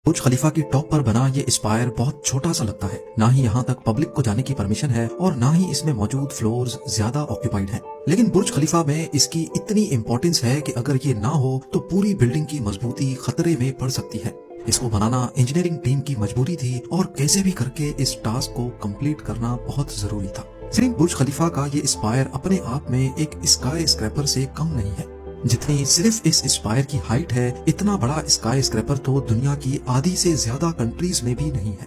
برج خلیفہ کی ٹاپ پر بنا یہ اسپائر بہت چھوٹا سا لگتا ہے، نہ ہی یہاں تک پبلک کو جانے کی پرمیشن ہے اور نہ ہی اس میں موجود فلورز زیادہ آکوپائیڈ ہیں۔ لیکن برج خلیفہ میں اس کی اتنی امپورٹنس ہے کہ اگر یہ نہ ہو تو پوری بلڈنگ کی مضبوطی خطرے میں پڑ سکتی ہے۔ اس کو بنانا انجینئرنگ ٹیم کی مجبوری تھی اور کیسے بھی کر کے اس ٹاسک کو کمپلیٹ کرنا بہت ضروری تھا۔ صرف برج خلیفہ کا یہ اسپائر اپنے آپ میں ایک اسکائی اسکریپر سے کم نہیں ہے۔ جتنی صرف اس اسپائر کی ہائٹ ہے، اتنا بڑا اسکائی اسکریپر تو دنیا کی آدھی سے زیادہ کنٹریز میں بھی نہیں ہے۔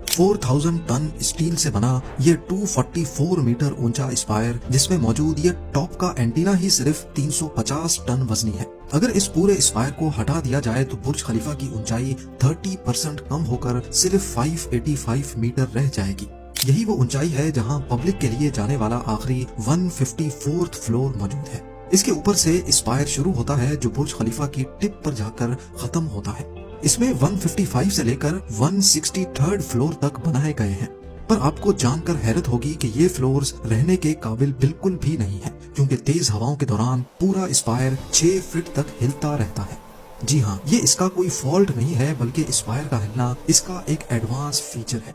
4000 ٹن اسٹیل سے بنا یہ 244 میٹر اونچا اسپائر، جس میں موجود یہ ٹاپ کا اینٹینا ہی صرف 350 ٹن وزنی ہے۔ اگر اس پورے اسپائر کو ہٹا دیا جائے تو برج خلیفہ کی اونچائی 30% کم ہو کر صرف 585 میٹر رہ جائے گی۔ یہی وہ اونچائی ہے جہاں پبلک کے لیے جانے والا آخری 154 فلور موجود ہے۔ اس کے اوپر سے اسپائر شروع ہوتا ہے جو برج خلیفہ کی ٹپ پر جا کر ختم ہوتا ہے۔ اس میں 155 سے لے کر 163 فلور تک بنائے گئے ہیں، پر آپ کو جان کر حیرت ہوگی کہ یہ فلورز رہنے کے قابل بالکل بھی نہیں ہے، کیونکہ تیز ہواؤں کے دوران پورا اسپائر 6 فٹ تک ہلتا رہتا ہے۔ جی ہاں، یہ اس کا کوئی فالٹ نہیں ہے، بلکہ اسپائر کا ہلنا اس کا ایک ایڈوانس فیچر ہے۔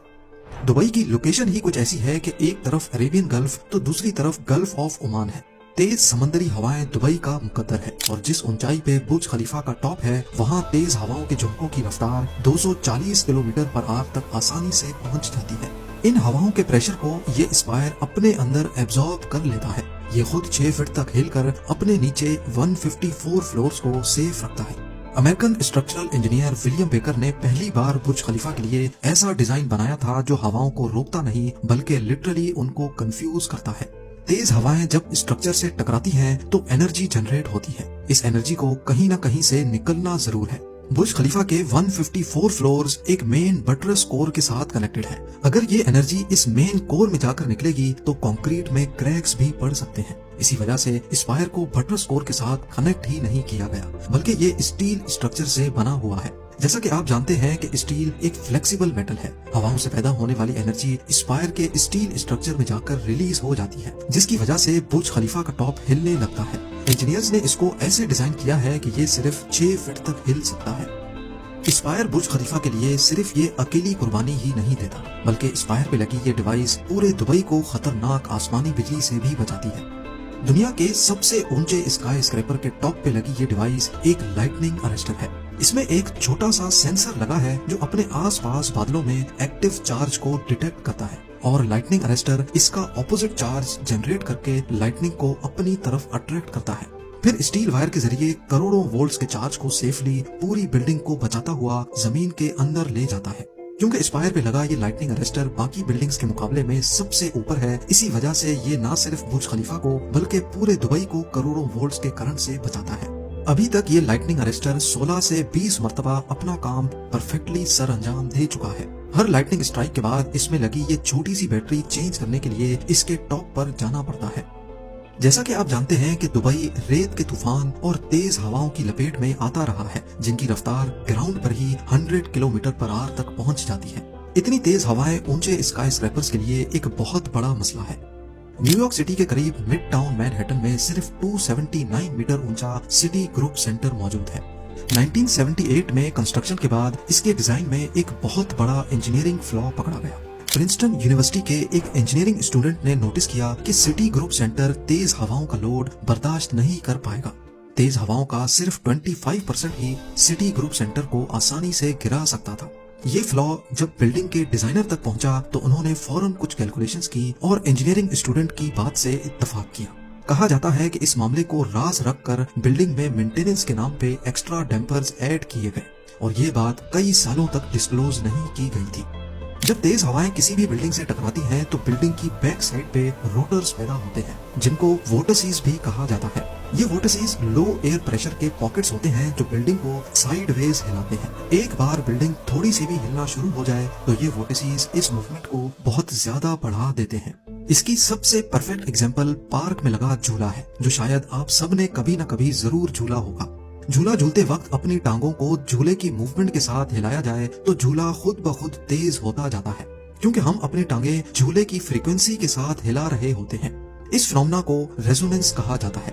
دبئی کی لوکیشن ہی کچھ ایسی ہے کہ ایک طرف عربین گلف تو دوسری طرف گلف آف عمان ہے۔ تیز سمندری ہوائیں دبئی کا مقدر ہے، اور جس اونچائی پہ برج خلیفہ کا ٹاپ ہے وہاں تیز ہواؤں کے جھونکوں کی رفتار 240 کلومیٹر پر آور تک آسانی سے پہنچ جاتی ہے۔ ان ہواؤں کے پریشر کو یہ اسپائر اپنے اندر ایبزارب کر لیتا ہے۔ یہ خود 6 فٹ تک ہل کر اپنے نیچے 154 فلورز کو سیف رکھتا ہے۔ American structural engineer William baker نے پہلی بار برج خلیفہ کے لیے ایسا ڈیزائن بنایا تھا جو ہواؤں کو روکتا نہیں بلکہ لٹرلی ان کو کنفیوز کرتا ہے۔ تیز ہوائیں جب اسٹرکچر سے ٹکراتی ہیں تو انرجی جنریٹ ہوتی ہے۔ اس انرجی کو کہیں نہ کہیں سے نکلنا ضرور ہے۔ برج خلیفہ کے 154 فلورز ایک مین بٹرس کور کے ساتھ کنیکٹڈ ہے۔ اگر یہ انرجی اس مین کور میں جا کر نکلے گی تو کنکریٹ میں کریکس بھی پڑ سکتے ہیں۔ اسی وجہ سے اسپائر کو بٹرس کور کے ساتھ کنیکٹ ہی نہیں کیا گیا، بلکہ یہ اسٹیل اسٹرکچر سے بنا ہوا ہے۔ جیسا کہ آپ جانتے ہیں کہ اسٹیل ایک فلیکسیبل میٹل ہے، ہواؤں سے پیدا ہونے والی انرجی اسپائر کے اسٹیل اسٹرکچر میں جا کر ریلیز ہو جاتی ہے، جس کی وجہ سے برج خلیفہ کا ٹاپ ہلنے لگتا ہے۔ انجینئرز نے اس کو ایسے ڈیزائن کیا ہے کہ یہ صرف 6 فٹ تک ہل سکتا ہے۔ اسپائر برج خلیفہ کے لیے صرف یہ اکیلی قربانی ہی نہیں دیتا، بلکہ اسپائر پہ لگی یہ ڈیوائس پورے دبئی کو خطرناک آسمانی بجلی سے بھی بچاتی ہے۔ دنیا کے سب سے اونچے اسکائی اسکریپر کے ٹاپ پہ لگی یہ ڈیوائس ایک لائٹننگ ارسٹر ہے۔ اس میں ایک چھوٹا سا سینسر لگا ہے جو اپنے آس پاس بادلوں میں ایکٹیو چارج کو ڈیٹیکٹ کرتا ہے، اور لائٹننگ ارسٹر اس کا اپوزٹ چارج جنریٹ کر کے لائٹننگ کو اپنی طرف اٹریکٹ کرتا ہے۔ پھر اسٹیل وائر کے ذریعے کروڑوں وولٹس کے چارج کو سیفلی پوری بلڈنگ کو بچاتا ہوا زمین کے اندر لے جاتا ہے۔ کیونکہ اسپائر پہ لگا یہ لائٹننگ ارسٹر باقی بلڈنگز کے مقابلے میں سب سے اوپر ہے، اسی وجہ سے یہ نہ صرف برج خلیفہ کو بلکہ پورے دبئی کو کروڑوں وولٹس کے کرنٹ سے بچاتا ہے۔ ابھی تک یہ لائٹننگ ارسٹر 16 سے 20 مرتبہ اپنا کام پرفیکٹلی سر انجام دے چکا ہے۔ ہر لائٹننگ اسٹرائک کے بعد اس میں لگی یہ چھوٹی سی بیٹری چینج کرنے کے لیے اس کے ٹاپ پر جانا پڑتا ہے۔ جیسا کہ آپ جانتے ہیں کہ دبئی ریت کے طوفان اور تیز ہواؤں کی لپیٹ میں آتا رہا ہے، جن کی رفتار گراؤنڈ پر ہی 100 کلومیٹر پر آور تک پہنچ جاتی ہے۔ اتنی تیز ہوائیں اونچے اسکائی اسکریپرز کے لیے ایک بہت بڑا مسئلہ ہے۔ نیو یارک سٹی کے قریب مڈ ٹاؤن مینہٹن میں صرف 279 میٹر اونچا سٹی گروپ سینٹر موجود ہے۔ 1978 میں کنسٹرکشن کے بعد اس کے ڈیزائن میں ایک بہت بڑا انجینئرنگ فلا پکڑا گیا۔ پرنسٹن یونیورسٹی کے ایک انجینئرنگ اسٹوڈنٹ نے نوٹس کیا کہ سٹی گروپ سینٹر تیز ہواؤں کا لوڈ برداشت نہیں کر پائے گا۔ تیز ہواؤں کا صرف 25% ہی سٹی گروپ سینٹر کو آسانی سے گرا سکتا تھا۔ یہ فلا جب بلڈنگ کے ڈیزائنر تک پہنچا تو انہوں نے فوراً کچھ کیلکولیشنز کی اور انجینئرنگ اسٹوڈنٹ کی بات سے اتفاق کیا۔ کہا جاتا ہے کہ اس معاملے کو راز رکھ کر بلڈنگ میں مینٹیننس کے نام پہ ایکسٹرا ڈیمپرز ایڈ کیے گئے، اور یہ بات کئی سالوں تک ڈسکلوز نہیں کی گئی تھی۔ جب تیز ہوائیں کسی بھی بلڈنگ سے ٹکراتی ہیں تو بلڈنگ کی بیک سائڈ پہ روٹرز پیدا ہوتے ہیں، جن کو وورٹسز بھی کہا جاتا ہے۔ یہ وورٹسز لو ایئر پریشر کے پاکٹس ہوتے ہیں جو بلڈنگ کو سائیڈ ویز ہلاتے ہیں۔ ایک بار بلڈنگ تھوڑی سی بھی ہلنا شروع ہو جائے تو یہ وورٹسز اس موومنٹ کو بہت زیادہ بڑھا دیتے ہیں۔ اس کی سب سے پرفیکٹ ایگزامپل پارک میں لگا جھولا ہے، جو شاید آپ سب نے کبھی نہ کبھی ضرور جھولا ہوگا۔ جھولا جھولتے وقت اپنی ٹانگوں کو جھولے کی موومنٹ کے ساتھ ہلایا جائے تو جھولا خود بخود تیز ہوتا جاتا ہے، کیونکہ ہم اپنی ٹانگیں جھولے کی فریکوینسی کے ساتھ ہلا رہے ہوتے ہیں۔ اس فنومنا کو ریزوننس کہا جاتا ہے۔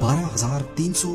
12,300